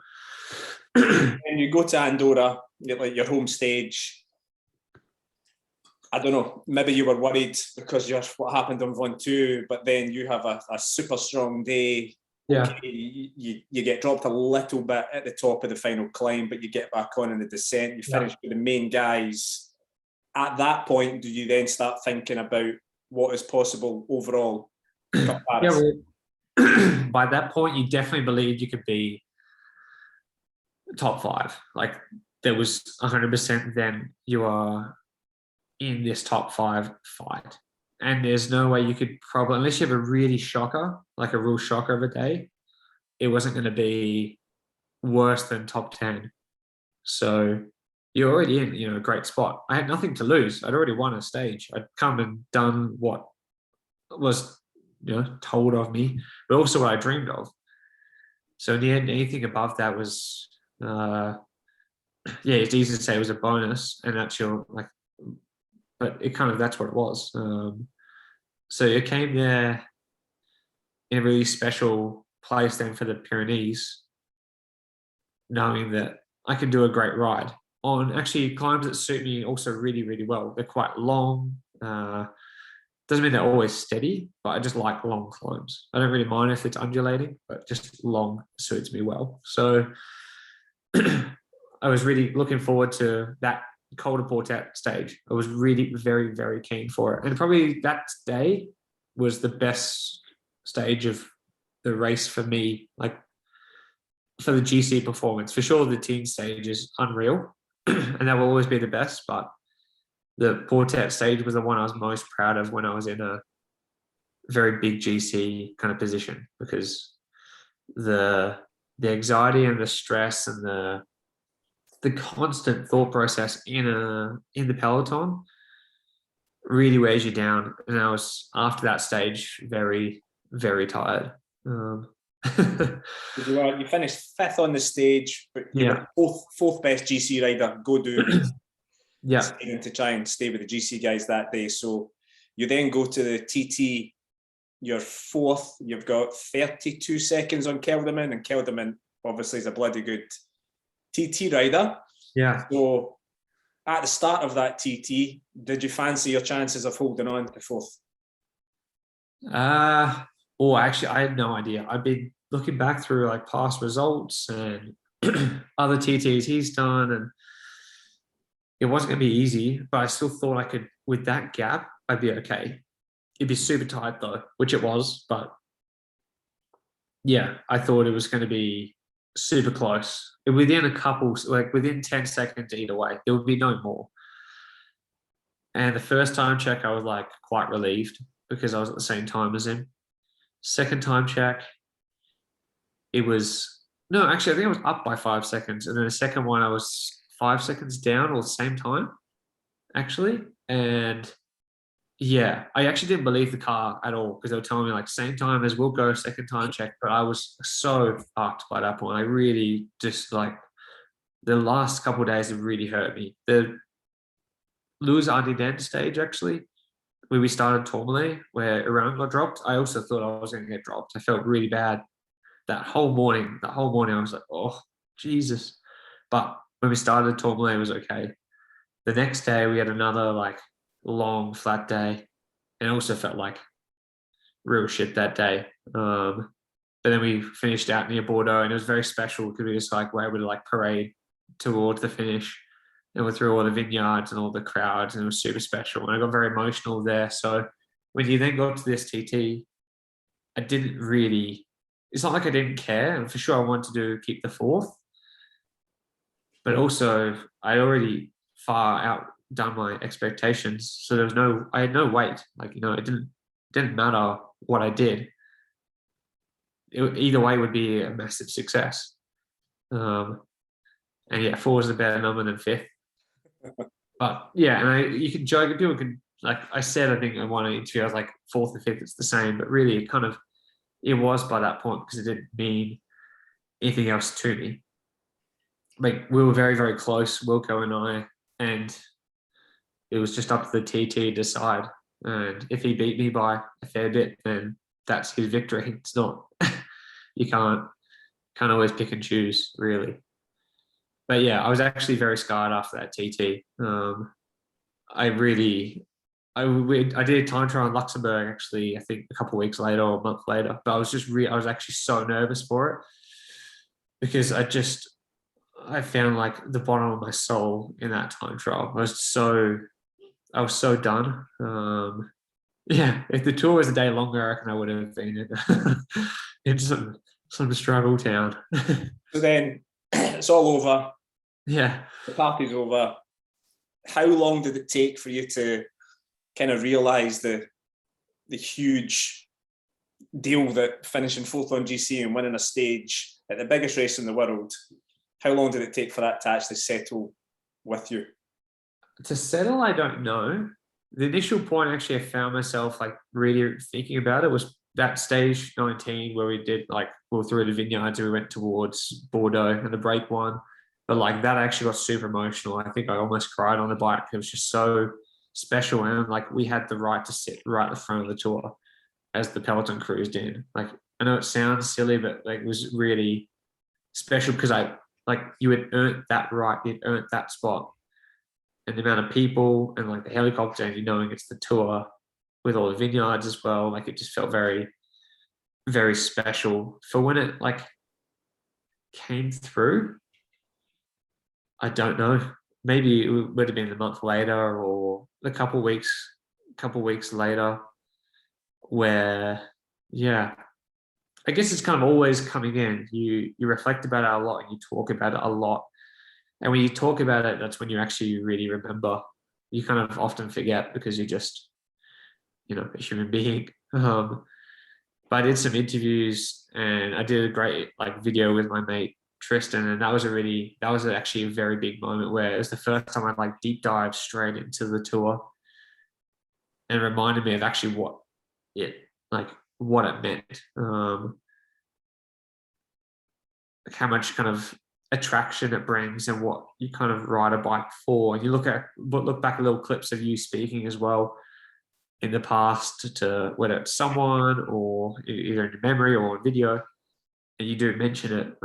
And you go to Andorra, like your home stage. I don't know, maybe you were worried because of what happened on Ventoux, but then you have a super strong day. Yeah. Okay, you get dropped a little bit at the top of the final climb, but you get back on in the descent. You finish with the main guys. At that point, do you then start thinking about what is possible overall? Yeah, well, by that point, you definitely believed you could be top five. Like there was 100% then you are in this top five fight. And there's no way you could probably, unless you have a really shocker, like a real shocker of a day, it wasn't going to be worse than top 10. So you're already in, a great spot. I had nothing to lose. I'd already won a stage. I'd come and done what was, told of me, but also what I dreamed of. So in the end, anything above that was, it's easy to say it was a bonus, and that's your like, but that's what it was. So it came there in a really special place then for the Pyrenees, knowing that I could do a great ride on actually climbs that suit me also really, really well. They're quite long. Doesn't mean they're always steady, but I just like long climbs. I don't really mind if it's undulating, but just long suits me well. So I was really looking forward to that Col de Portet stage. I was really very, very keen for it. And probably that day was the best stage of the race for me. Like for the GC performance. For sure, the team stage is unreal, and that will always be the best. But the quartet stage was the one I was most proud of when I was in a very big GC kind of position, because the anxiety and the stress and the constant thought process in the peloton really wears you down. And I was, after that stage, very, very tired. You finished fifth on the stage, but you Yeah. were fourth best GC rider. Go do it. Yeah. To try and stay with the GC guys that day. So you then go to the TT. You're fourth. You've got 32 seconds on Kelderman, and Kelderman obviously is a bloody good TT rider. Yeah. So at the start of that TT, did you fancy your chances of holding on to fourth? Actually, I had no idea. I've been looking back through like past results and other TTs he's done, and it wasn't going to be easy, but I still thought I could, with that gap, I'd be okay. It'd be super tight though, which it was, but yeah, I thought it was going to be super close. Within a couple, like within 10 seconds either way, there would be no more. And the first time check, I was like quite relieved because I was at the same time as him. Second time check, it was, no, actually, I think I was up by 5 seconds. And then the second one, I was 5 seconds down, or the same time, actually. And yeah, I actually didn't believe the car at all, because they were telling me like same time as we'll go, second time check. But I was so fucked by that point. I really just like, the last couple of days have really hurt me. The Lewis Ardiden stage, actually, where we started Tourmalet, where Iran got dropped, I also thought I was going to get dropped. I felt really bad that whole morning. I was like, oh, Jesus. But when we started Tourmalet, it was okay. The next day, we had another like long, flat day, and it also felt like real shit that day. But then we finished out near Bordeaux, and it was very special because we just like were able to like parade towards the finish, and we're through all the vineyards and all the crowds, and it was super special. And I got very emotional there. So when you then got to this TT, I didn't really, it's not like I didn't care. And for sure, I wanted to keep the fourth. But also, I already far outdone my expectations. So I had no weight. Like, it didn't matter what I did. Either way would be a massive success. And yeah, four is a better number than fifth. But yeah, and you can joke, people can, like I said, I think in one interview, I was like fourth and fifth, it's the same, but really it was by that point, because it didn't mean anything else to me. Like, we were very, very close, Wilco and I, and it was just up to the TT to decide. And if he beat me by a fair bit, then that's his victory. It's not, you can't always pick and choose, really. But yeah, I was actually very scarred after that TT. I did a time trial in Luxembourg, actually, I think a couple of weeks later or a month later, but I was actually so nervous for it, because I found like the bottom of my soul in that time trial. I was so done. Yeah, if the tour was a day longer, I reckon I would have been in some struggle town. So then it's all over. Yeah. The party's over. How long did it take for you to kind of realise the huge deal that finishing fourth on GC and winning a stage at the biggest race in the world, how long did it take for that to actually settle with you? To settle, I don't know. The initial point, actually, I found myself like really thinking about it, was that stage 19 where we did like, we were through the vineyards and we went towards Bordeaux and the break one. But like, that actually got super emotional. I think I almost cried on the bike. It was just so special. And like, we had the right to sit right at the front of the tour as the peloton cruised in. Like, I know it sounds silly, but like, it was really special, because you had earned that right, you'd earned that spot. And the amount of people and like the helicopter, and knowing it's the tour with all the vineyards as well, like it just felt very, very special. For when it like came through, I don't know. Maybe it would have been a month later or a couple weeks later, where, yeah, I guess it's kind of always coming in. You reflect about it a lot and you talk about it a lot. And when you talk about it, that's when you actually really remember. You kind of often forget because you're just, a human being. But I did some interviews and I did a great video with my mate Tristan, and that was actually a very big moment where it was the first time I deep dived straight into the tour and reminded me of actually it what it meant. How much kind of attraction it brings and what you kind of ride a bike for. And you look back at little clips of you speaking as well in the past, to whether it's someone or either in memory or on video, and you do mention it,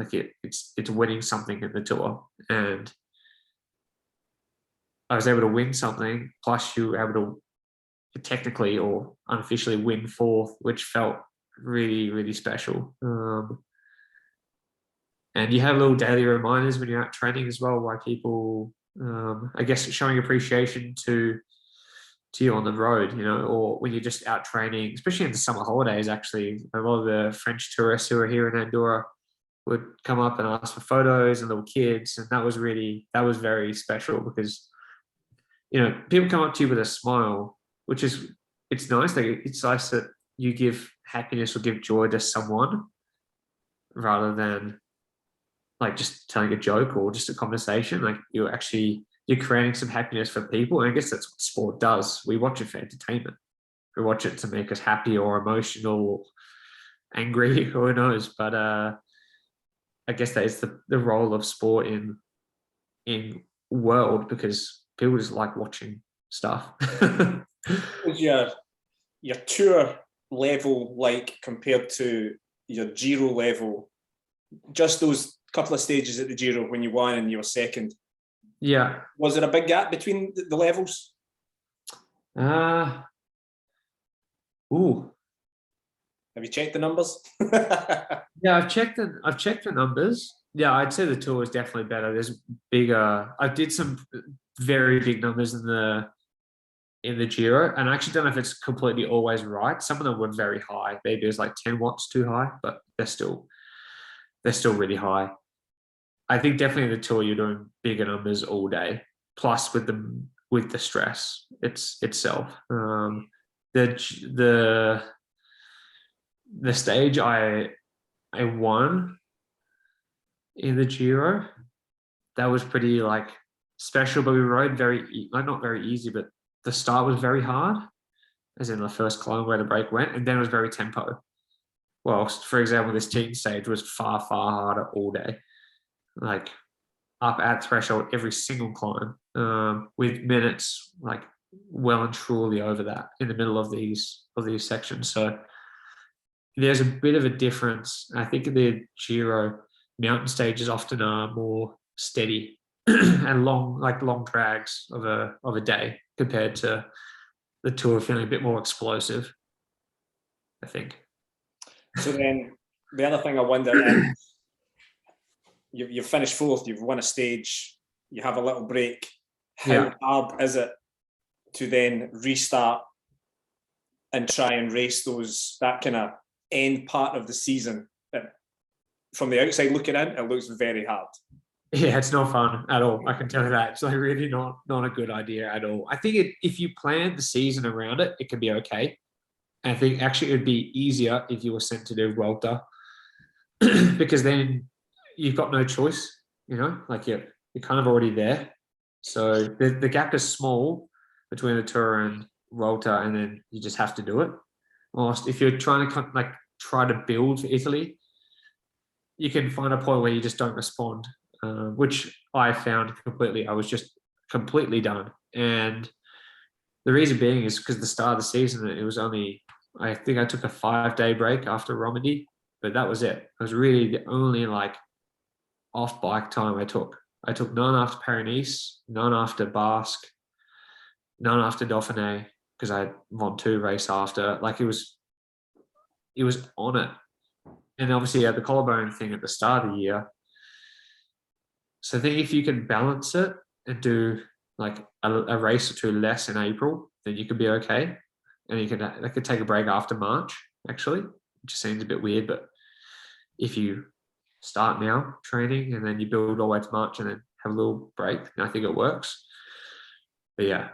it's winning something in the tour. And I was able to win something, plus you were able to technically or unofficially win fourth, which felt really, really special. And you have little daily reminders when you're out training as well, why people, I guess, showing appreciation to you on the road, or when you're just out training, especially in the summer holidays. Actually, a lot of the French tourists who are here in Andorra would come up and ask for photos, and little kids, and that was very special because people come up to you with a smile, which is it's nice. It's nice that you give happiness or give joy to someone rather than just telling a joke or just a conversation. You're creating some happiness for people. And I guess that's what sport does. We watch it for entertainment. We watch it to make us happy or emotional or angry, who knows. But I guess that is the role of sport in world, because people just like watching stuff. Is your tour level compared to your Giro level? Just those couple of stages at the Giro when you won and you were second. Yeah. Was there a big gap between the levels? Ooh. Have you checked the numbers? Yeah, I've checked the numbers. Yeah, I'd say the tour is definitely better. There's bigger. I did some very big numbers in the Giro, and I actually don't know if it's completely always right. Some of them were very high. Maybe it was 10 watts too high, but they're still really high. I think definitely the tour you're doing bigger numbers all day, plus with the stress itself. The stage I won in the Giro, that was pretty special, but we rode not very easy, but the start was very hard, as in the first climb where the break went, and then it was very tempo. Whilst, for example, this team stage was far, far harder all day. Up at threshold every single climb, with minutes well and truly over that in the middle of these sections. So there's a bit of a difference. I think the Giro mountain stages often are more steady and long drags of a day, compared to the tour feeling a bit more explosive, I think. So then the other thing I wonder is, you've finished fourth, you've won a stage, you have a little break. How hard is it to then restart and try and race that kind of end part of the season? From the outside looking in, it looks very hard. Yeah, it's not fun at all. I can tell you that. It's really not a good idea at all. I think if you plan the season around it, it can be okay. And I think actually it would be easier if you were sent to do Vuelta, because then you've got no choice, you're kind of already there. So the gap is small between the Tour and Vuelta, and then you just have to do it. Whilst if you're trying to try to build for Italy, you can find a point where you just don't respond, which I found completely. I was just completely done. And the reason being is because the start of the season, it was only, I think I took a 5-day break after Romandy, but that was it. It was really the only off bike time I took. I took none after Paris-Nice, none after Basque, none after Dauphiné, because I had Ventoux race after. It was on it. And obviously, the collarbone thing at the start of the year. So I think if you can balance it and do a race or two less in April, then you could be okay. And I could take a break after March, actually, which seems a bit weird, but if you start now training and then you build all the way to March and then have a little break, and I think it works. But yeah,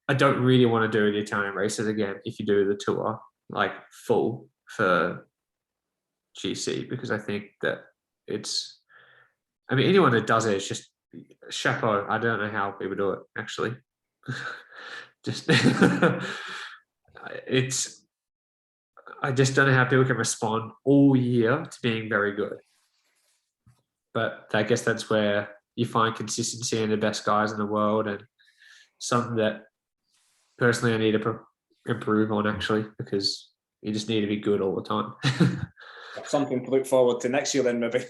I don't really want to do the Italian races again if you do the tour like full for GC, because I think that it's, I mean, anyone that does it, it's just chapeau. I don't know how people do it, actually. Just it's, I just don't know how people can respond all year to being very good. But I guess that's where you find consistency in the best guys in the world, and something that personally I need to improve on, actually, because you just need to be good all the time. Something to look forward to next year then, maybe.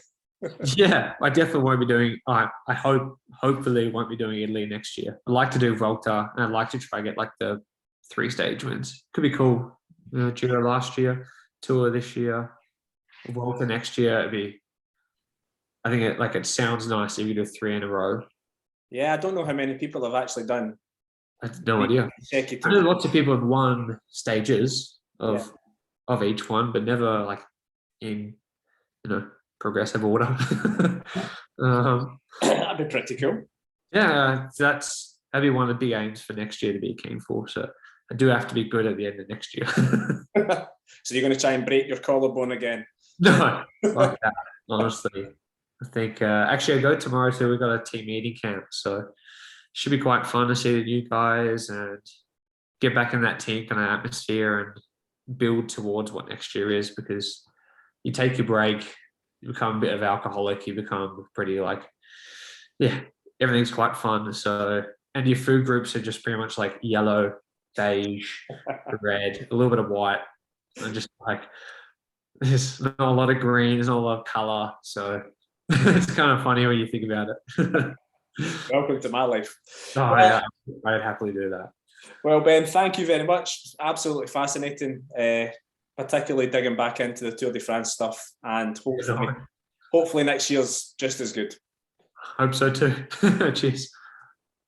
Yeah, I definitely won't be doing, I hopefully won't be doing Italy next year. I'd like to do Volta, and I'd like to try get like the 3-stage wins. Could be cool. Giro last year, Tour this year, Volta next year. It'd be, I think it sounds nice if you do 3 in a row. Yeah, I don't know how many people have actually done. I have no idea. Consecutive. I know lots of people have won stages of each one, but never like in, progressive order. That'd be pretty cool. Yeah, that'd be one of the big aims for next year to be keen for. So I do have to be good at the end of next year. So you're going to try and break your collarbone again? No, like that, honestly. I think actually I go tomorrow too. We've got a team meeting camp, so it should be quite fun to see the new guys and get back in that team kind of atmosphere and build towards what next year is, because you take your break, you become a bit of alcoholic, you become pretty like, yeah, everything's quite fun. So, and your food groups are just pretty much like yellow, beige, red, a little bit of white, and just like, there's not a lot of green, there's not a lot of color. So it's kind of funny when you think about it. Welcome to my life. Oh, yeah, I'd happily do that. Well, Ben, thank you very much. Absolutely fascinating, particularly digging back into the Tour de France stuff, and hopefully next year's just as good. Hope so too. Cheers.